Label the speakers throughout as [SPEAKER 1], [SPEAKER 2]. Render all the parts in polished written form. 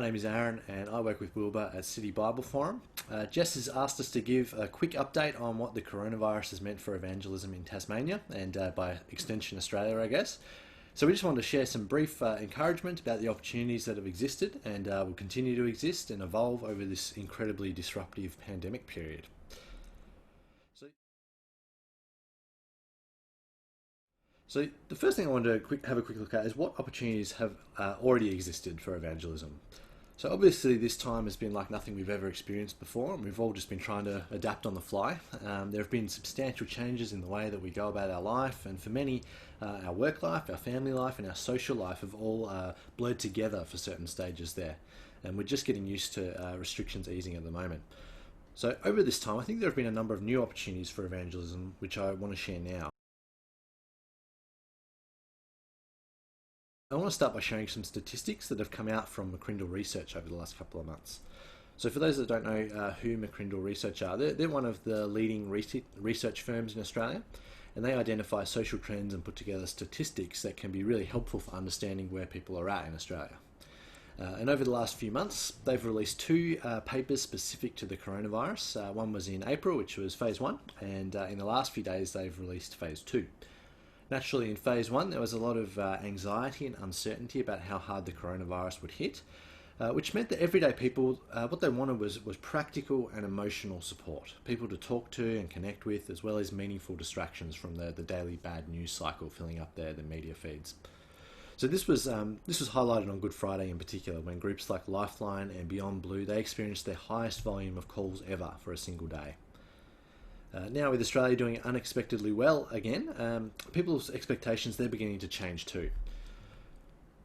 [SPEAKER 1] name is Aaron and I work with Wilbur at City Bible Forum. Jess has asked us to give a quick update on what the coronavirus has meant for evangelism in Tasmania and by extension Australia, I guess. So we just wanted to share some brief encouragement about the opportunities that have existed and will continue to exist and evolve over this incredibly disruptive pandemic period. So the first thing I wanted to have a quick look at is what opportunities have already existed for evangelism. So obviously this time has been like nothing we've ever experienced before, and we've all just been trying to adapt on the fly. There have been substantial changes in the way that we go about our life, and for many, our work life, our family life, and our social life have all blurred together for certain stages there. And we're just getting used to restrictions easing at the moment. So over this time, I think there have been a number of new opportunities for evangelism, which I want to share now. I want to start by showing some statistics that have come out from McCrindle Research over the last couple of months. So for those that don't know who McCrindle Research are, they're one of the leading research firms in Australia, and they identify social trends and put together statistics that can be really helpful for understanding where people are at in Australia. And over the last few months, they've released two papers specific to the coronavirus. One was in April, which was phase 1, and in the last few days they've released phase 2. Naturally, in phase 1, there was a lot of anxiety and uncertainty about how hard the coronavirus would hit, which meant that everyday people, what they wanted was practical and emotional support, people to talk to and connect with, as well as meaningful distractions from the daily bad news cycle filling up the media feeds. So this was highlighted on Good Friday in particular, when groups like Lifeline and Beyond Blue, they experienced their highest volume of calls ever for a single day. Now with Australia doing unexpectedly well again, people's expectations, they're beginning to change too.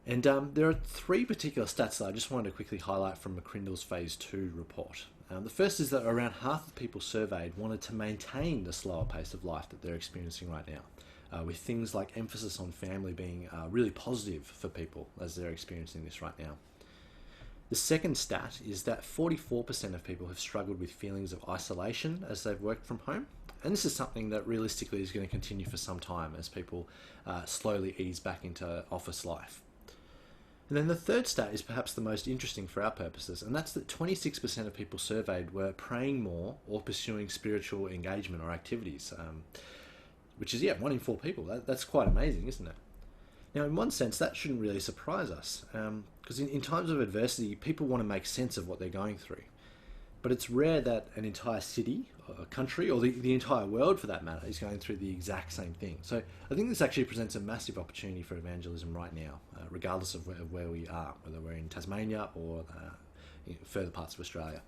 [SPEAKER 1] And there are three particular stats that I just wanted to quickly highlight from McCrindle's Phase 2 report. The first is that around half of people surveyed wanted to maintain the slower pace of life that they're experiencing right now, with things like emphasis on family being really positive for people as they're experiencing this right now. The second stat is that 44% of people have struggled with feelings of isolation as they've worked from home. And this is something that realistically is going to continue for some time as people slowly ease back into office life. And then the third stat is perhaps the most interesting for our purposes, and that's that 26% of people surveyed were praying more or pursuing spiritual engagement or activities, which is, 1 in 4 people. That's quite amazing, isn't it? Now, in one sense, that shouldn't really surprise us, because in times of adversity, people want to make sense of what they're going through. But it's rare that an entire city, or a country, or the entire world for that matter, is going through the exact same thing. So I think this actually presents a massive opportunity for evangelism right now, regardless of where we are, whether we're in Tasmania or in further parts of Australia.